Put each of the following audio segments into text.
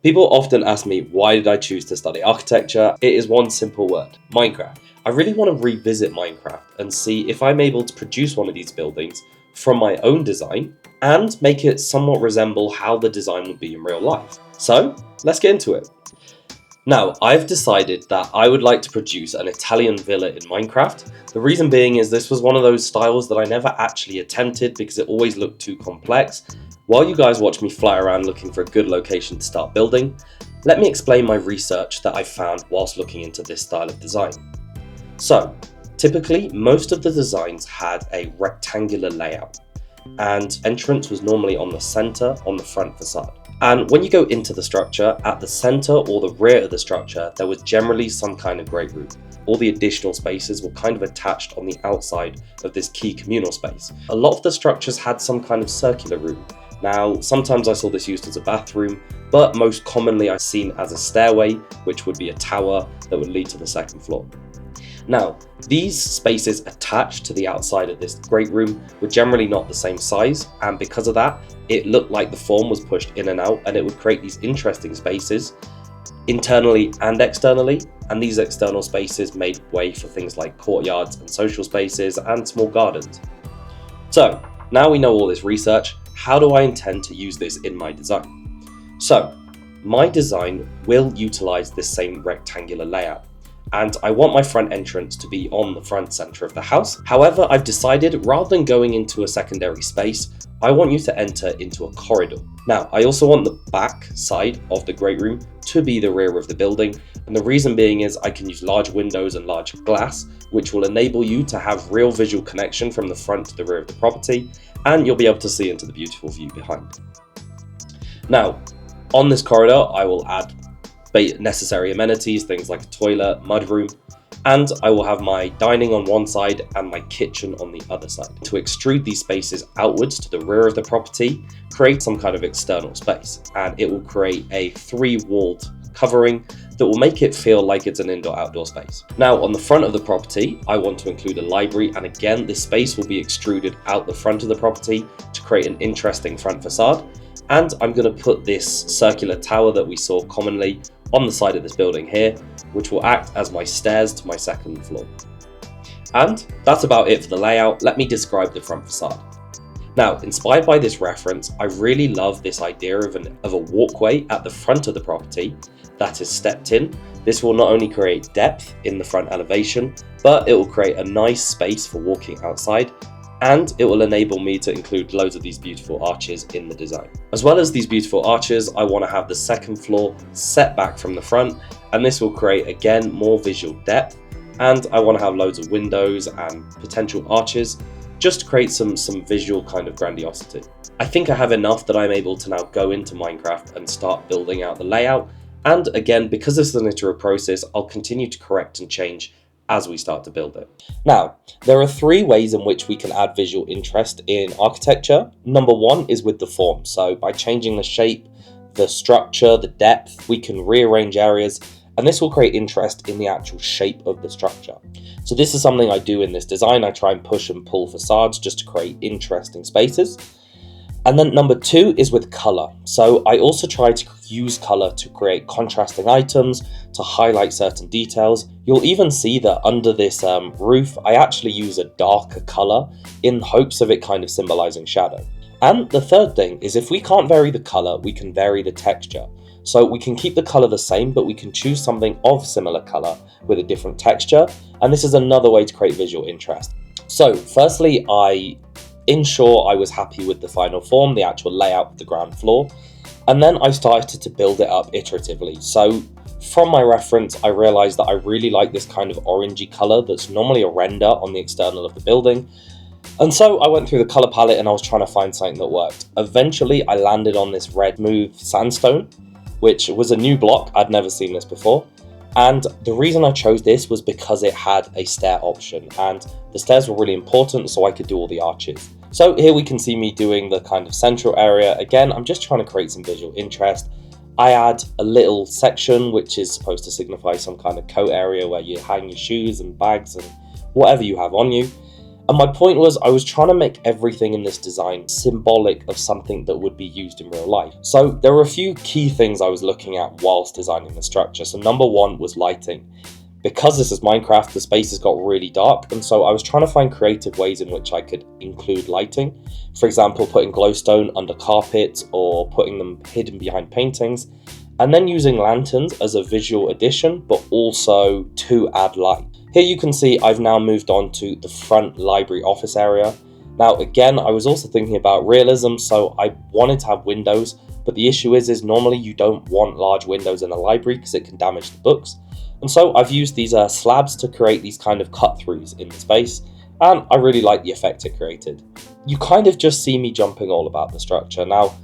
People often ask me, why did I choose to study architecture? It is one simple word: Minecraft. I really want to revisit Minecraft and see if I'm able to produce one of these buildings from my own design and make it somewhat resemble how the design would be in real life. So let's get into it. Now, I've decided that I would like to produce an Italian villa in Minecraft. The reason being is this was one of those styles that I never actually attempted because it always looked too complex. While you guys watch me fly around looking for a good location to start building, let me explain my research that I found whilst looking into this style of design. So, typically, most of the designs had a rectangular layout, and entrance was normally on the center on the front facade. And when you go into the structure, at the center or the rear of the structure, there was generally some kind of great room. All the additional spaces were kind of attached on the outside of this key communal space. A lot of the structures had some kind of circular room. Now, sometimes I saw this used as a bathroom, but most commonly I've seen as a stairway, which would be a tower that would lead to the second floor. Now, these spaces attached to the outside of this great room were generally not the same size, and because of that, it looked like the form was pushed in and out, and it would create these interesting spaces internally and externally, and these external spaces made way for things like courtyards and social spaces and small gardens. So, now we know all this research, how do I intend to use this in my design? So, my design will utilize this same rectangular layout, and I want my front entrance to be on the front center of the house. However, I've decided rather than going into a secondary space, I want you to enter into a corridor. Now, I also want the back side of the great room to be the rear of the building, and the reason being is I can use large windows and large glass, which will enable you to have real visual connection from the front to the rear of the property, and you'll be able to see into the beautiful view behind. Now, on this corridor, I will add necessary amenities, things like a toilet, mudroom, and I will have my dining on one side and my kitchen on the other side. To extrude these spaces outwards to the rear of the property, create some kind of external space, and it will create a 3-walled covering that will make it feel like it's an indoor-outdoor space. Now, on the front of the property, I want to include a library, and again, this space will be extruded out the front of the property to create an interesting front facade. And I'm going to put this circular tower that we saw commonly on the side of this building here, which will act as my stairs to my second floor. And that's about it for the layout. Let me describe the front facade. Now, inspired by this reference, I really love this idea of a walkway at the front of the property that is stepped in. This will not only create depth in the front elevation, but it will create a nice space for walking outside, and it will enable me to include loads of these beautiful arches in the design. As well as these beautiful arches, I want to have the second floor set back from the front, and this will create, again, more visual depth, and I want to have loads of windows and potential arches just to create some visual kind of grandiosity. I think I have enough that I'm able to now go into Minecraft and start building out the layout, and again, because this is an iterative process, I'll continue to correct and change as we start to build it. Now, there are 3 ways in which we can add visual interest in architecture. Number 1 is with the form. So by changing the shape, the structure, the depth, we can rearrange areas, and this will create interest in the actual shape of the structure. So this is something I do in this design. I try and push and pull facades just to create interesting spaces. And then number 2 is with color. So I also try to use color to create contrasting items, to highlight certain details. You'll even see that under this roof, I actually use a darker color in hopes of it kind of symbolizing shadow. And the third thing is, if we can't vary the color, we can vary the texture. So we can keep the color the same, but we can choose something of similar color with a different texture. And this is another way to create visual interest. So firstly, I ensure I was happy with the final form, the actual layout of the ground floor, and then I started to build it up iteratively. So from my reference, I realized that I really like this kind of orangey color that's normally a render on the external of the building. And so I went through the color palette and I was trying to find something that worked. Eventually, I landed on this red smooth sandstone, which was a new block. I'd never seen this before. And the reason I chose this was because it had a stair option, and the stairs were really important so I could do all the arches. So here we can see me doing the kind of central area. Again, I'm just trying to create some visual interest. I add a little section which is supposed to signify some kind of coat area where you hang your shoes and bags and whatever you have on you. And my point was, I was trying to make everything in this design symbolic of something that would be used in real life. So there were a few key things I was looking at whilst designing the structure. So number one was lighting. Because this is Minecraft, the spaces got really dark, and so I was trying to find creative ways in which I could include lighting. For example, putting glowstone under carpets or putting them hidden behind paintings, and then using lanterns as a visual addition, but also to add light. Here you can see I've now moved on to the front library office area. Now again, I was also thinking about realism, so I wanted to have windows, but the issue is normally you don't want large windows in a library because it can damage the books. And so I've used these slabs to create these kind of cut-throughs in the space, and I really like the effect it created. You kind of just see me jumping all about the structure. Now,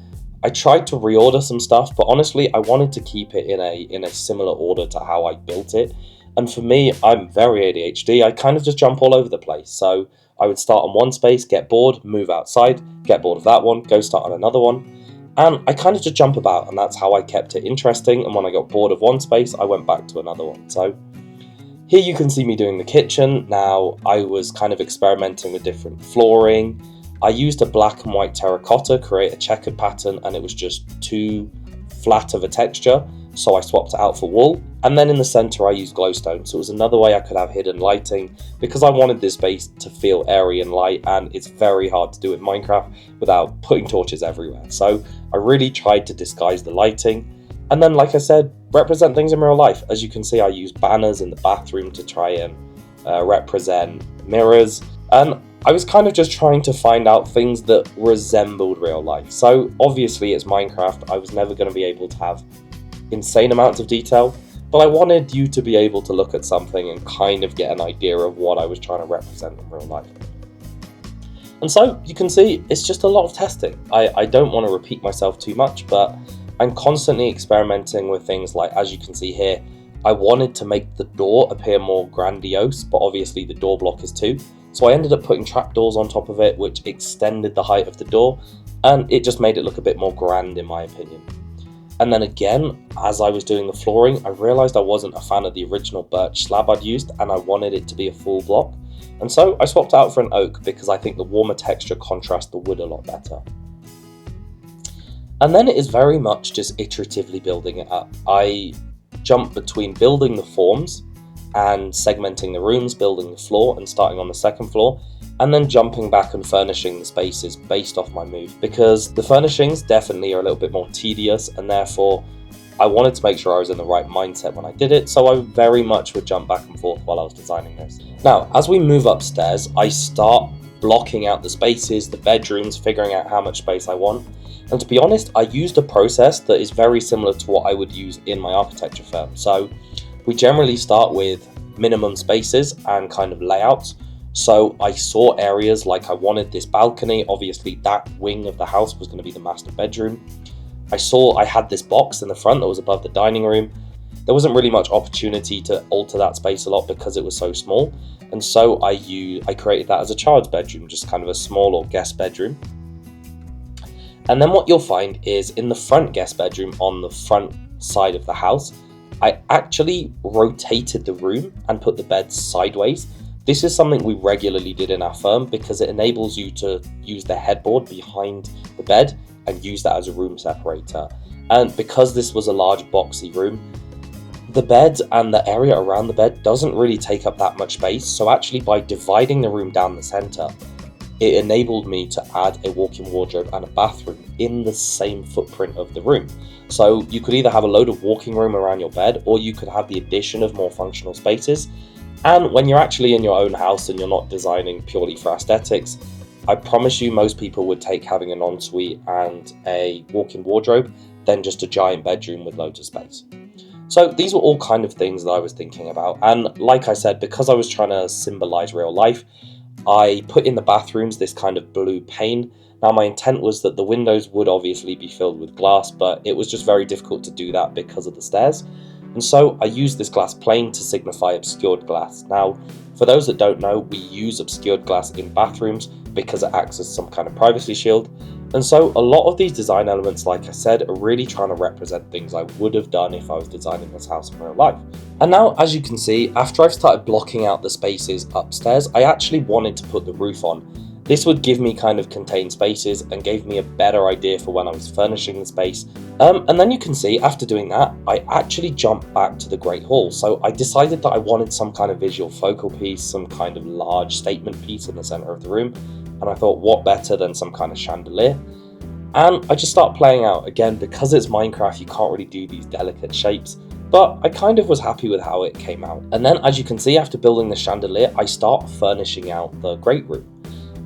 I tried to reorder some stuff, but honestly, I wanted to keep it in a similar order to how I built it. And for me, I'm very ADHD, I kind of just jump all over the place. So I would start on one space, get bored, move outside, get bored of that one, go start on another one. And I kind of just jump about, and that's how I kept it interesting. And when I got bored of one space, I went back to another one. So here you can see me doing the kitchen. Now, I was kind of experimenting with different flooring. I used a black and white terracotta, create a checkered pattern, and it was just too flat of a texture. So I swapped it out for wool. And then in the center, I used glowstone. So it was another way I could have hidden lighting because I wanted this space to feel airy and light. And it's very hard to do in Minecraft without putting torches everywhere. So I really tried to disguise the lighting. And then, like I said, represent things in real life. As you can see, I used banners in the bathroom to try and represent mirrors. And I was kind of just trying to find out things that resembled real life. So obviously it's Minecraft. I was never going to be able to have insane amounts of detail, but I wanted you to be able to look at something and kind of get an idea of what I was trying to represent in real life. And so you can see it's just a lot of testing. I don't want to repeat myself too much, but I'm constantly experimenting with things like, as you can see here, I wanted to make the door appear more grandiose, but obviously the door block is 2. So I ended up putting trapdoors on top of it, which extended the height of the door, and it just made it look a bit more grand in my opinion. And then again, as I was doing the flooring, I realized I wasn't a fan of the original birch slab I'd used, and I wanted it to be a full block. And so I swapped out for an oak because I think the warmer texture contrasts the wood a lot better. And then it is very much just iteratively building it up. I jump between building the forms and segmenting the rooms, building the floor and starting on the second floor, and then jumping back and furnishing the spaces based off my move, because the furnishings definitely are a little bit more tedious, and therefore I wanted to make sure I was in the right mindset when I did it, so I very much would jump back and forth while I was designing this. Now, as we move upstairs, I start blocking out the spaces, the bedrooms, figuring out how much space I want. And to be honest, I used a process that is very similar to what I would use in my architecture firm. So we generally start with minimum spaces and kind of layouts. So I saw areas like I wanted this balcony. Obviously that wing of the house was going to be the master bedroom. I had this box in the front that was above the dining room. There wasn't really much opportunity to alter that space a lot because it was so small. And so I created that as a child's bedroom, just kind of a small or guest bedroom. And then what you'll find is in the front guest bedroom on the front side of the house, I actually rotated the room and put the bed sideways. This is something we regularly did in our firm because it enables you to use the headboard behind the bed and use that as a room separator. And because this was a large boxy room, the bed and the area around the bed doesn't really take up that much space. So actually by dividing the room down the center, it enabled me to add a walk-in wardrobe and a bathroom in the same footprint of the room. So you could either have a load of walking room around your bed, or you could have the addition of more functional spaces. And when you're actually in your own house and you're not designing purely for aesthetics, I promise you most people would take having an ensuite and a walk-in wardrobe than just a giant bedroom with loads of space. So these were all kind of things that I was thinking about. And like I said, because I was trying to symbolize real life, I put in the bathrooms this kind of blue pane. Now my intent was that the windows would obviously be filled with glass, but it was just very difficult to do that because of the stairs. And so I used this glass plane to signify obscured glass. Now, for those that don't know, we use obscured glass in bathrooms because it acts as some kind of privacy shield. And so a lot of these design elements, like I said, are really trying to represent things I would have done if I was designing this house in real life. And now, as you can see, after I've started blocking out the spaces upstairs, I actually wanted to put the roof on. This would give me kind of contained spaces and gave me a better idea for when I was furnishing the space. And then you can see, after doing that, I actually jumped back to the Great Hall. So I decided that I wanted some kind of visual focal piece, some kind of large statement piece in the center of the room. And I thought, what better than some kind of chandelier? And I just start playing out. Again, because it's Minecraft, you can't really do these delicate shapes, but I kind of was happy with how it came out. And then, as you can see, after building the chandelier, I start furnishing out the great room.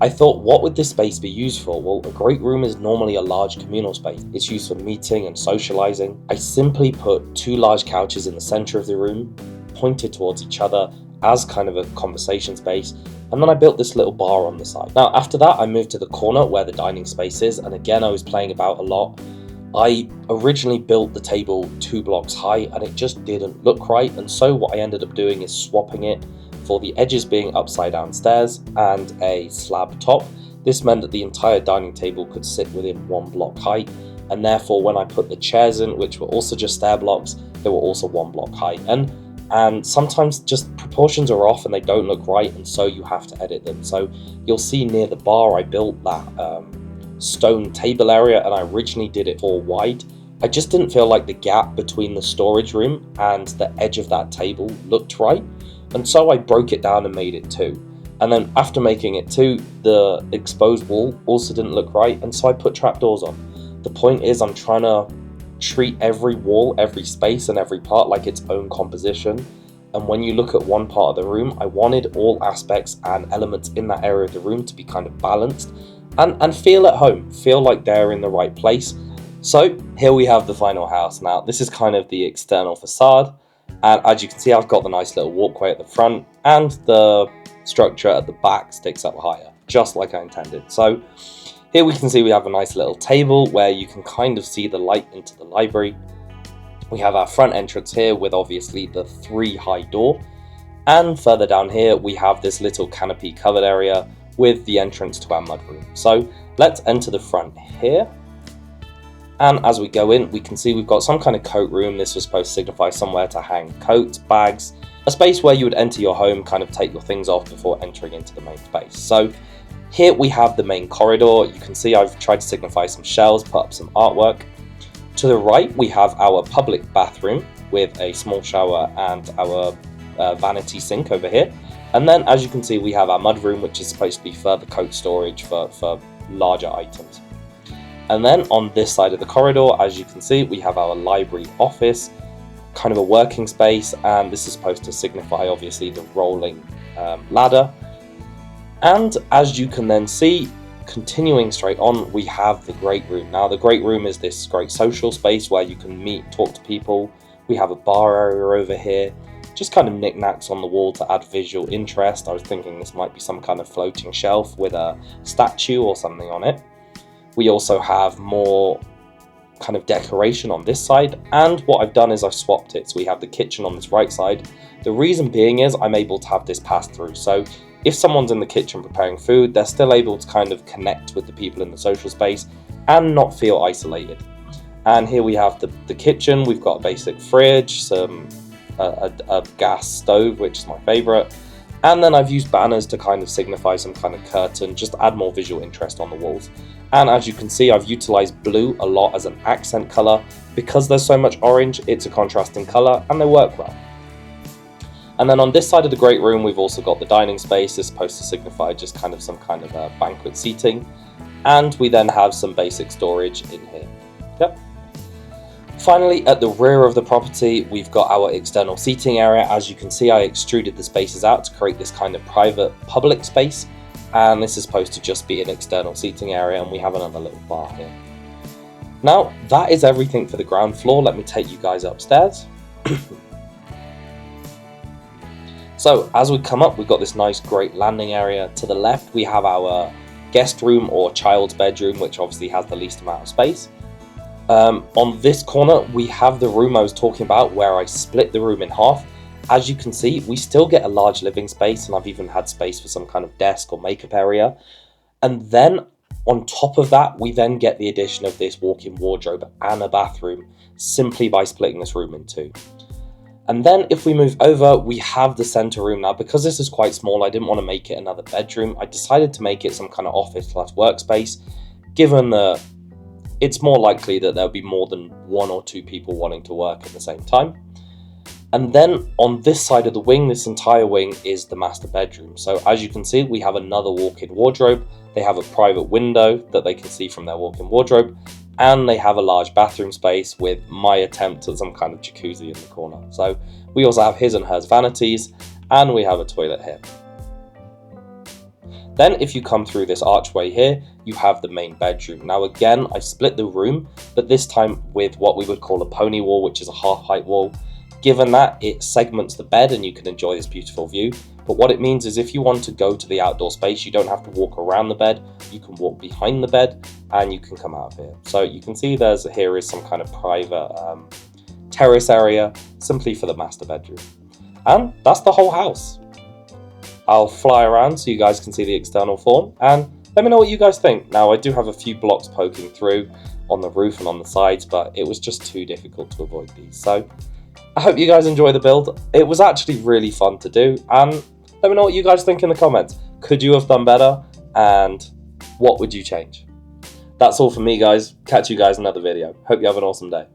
I thought, what would this space be used for? Well, a great room is normally a large communal space. It's used for meeting and socializing. I simply put 2 large couches in the center of the room, pointed towards each other as kind of a conversation space, and then I built this little bar on the side. Now, after that, I moved to the corner where the dining space is, and again, I was playing about a lot. I originally built the table 2 blocks high, and it just didn't look right, and so what I ended up doing is swapping it for the edges being upside down stairs and a slab top. This meant that the entire dining table could sit within 1 block height, and therefore when I put the chairs in, which were also just stair blocks, they were also 1 block height. And sometimes just proportions are off and they don't look right, and so you have to edit them. So you'll see near the bar I built that stone table area, and I originally did it 4 wide. I just didn't feel like the gap between the storage room and the edge of that table looked right. And so I broke it down and made it 2. And then after making it 2, the exposed wall also didn't look right, and so I put trapdoors on. The point is, I'm trying to treat every wall, every space, and every part like its own composition. And when you look at one part of the room, I wanted all aspects and elements in that area of the room to be kind of balanced and feel at home, feel like they're in the right place. So here we have the final house. Now, this is kind of the external facade. And as you can see, I've got the nice little walkway at the front, and the structure at the back sticks up higher, just like I intended. So here we can see we have a nice little table where you can kind of see the light into the library. We have our front entrance here with obviously the 3 high door. And further down here, we have this little canopy covered area with the entrance to our mudroom. So let's enter the front here. And as we go in, we can see we've got some kind of coat room. This was supposed to signify somewhere to hang coats, bags, a space where you would enter your home, kind of take your things off before entering into the main space. So here we have the main corridor. You can see I've tried to signify some shelves, put up some artwork. To the right, we have our public bathroom with a small shower and our vanity sink over here. And then, as you can see, we have our mudroom, which is supposed to be further coat storage for larger items. And then on this side of the corridor, as you can see, we have our library office, kind of a working space, and this is supposed to signify obviously the rolling ladder. And as you can then see, continuing straight on, we have the great room. Now, the great room is this great social space where you can meet, talk to people. We have a bar area over here, just kind of knickknacks on the wall to add visual interest. I was thinking this might be some kind of floating shelf with a statue or something on it. We also have more kind of decoration on this side, and what I've done is I've swapped it. So we have the kitchen on this right side. The reason being is I'm able to have this pass through. So if someone's in the kitchen preparing food, they're still able to kind of connect with the people in the social space and not feel isolated. And here we have the kitchen. We've got a basic fridge, a gas stove, which is my favorite. And then I've used banners to kind of signify some kind of curtain, just to add more visual interest on the walls. And as you can see, I've utilized blue a lot as an accent color. Because there's so much orange, it's a contrasting color and they work well. And then on this side of the great room, we've also got the dining space. It's supposed to signify just kind of some kind of banquet seating. And we then have some basic storage in here. Yep. Finally, at the rear of the property, we've got our external seating area. As you can see, I extruded the spaces out to create this kind of private public space. And this is supposed to just be an external seating area, and we have another little bar here. Now, that is everything for the ground floor. Let me take you guys upstairs. So, as we come up, we've got this nice, great landing area. To the left, we have our guest room or child's bedroom, which obviously has the least amount of space. On this corner, we have the room I was talking about where I split the room in half. As you can see, we still get a large living space, and I've even had space for some kind of desk or makeup area. And then On top of that, we then get the addition of this walk-in wardrobe and a bathroom simply by splitting this room in two. And then if we move over, we have the center room. Now, because this is quite small, I didn't want to make it another bedroom. I decided to make it some kind of office / workspace, given that it's more likely that there'll be more than 1 or 2 people wanting to work at the same time. And then on this side of the wing, this entire wing is the master bedroom. So as you can see, we have another walk-in wardrobe. They have a private window that they can see from their walk-in wardrobe. And they have a large bathroom space with my attempt at some kind of jacuzzi in the corner. So we also have his and hers vanities, and we have a toilet here. Then if you come through this archway here, you have the main bedroom. Now again, I split the room, but this time with what we would call a pony wall, which is a half-height wall. Given that, it segments the bed and you can enjoy this beautiful view. But what it means is if you want to go to the outdoor space, you don't have to walk around the bed, you can walk behind the bed and you can come out of here. So you can see here is some kind of private terrace area simply for the master bedroom. And that's the whole house. I'll fly around so you guys can see the external form and let me know what you guys think. Now I do have a few blocks poking through on the roof and on the sides, but it was just too difficult to avoid these. So I hope you guys enjoy the build. It was actually really fun to do, and let me know what you guys think in the comments. Could you have done better, and what would you change? That's all from me, guys. Catch you guys in another video. Hope you have an awesome day.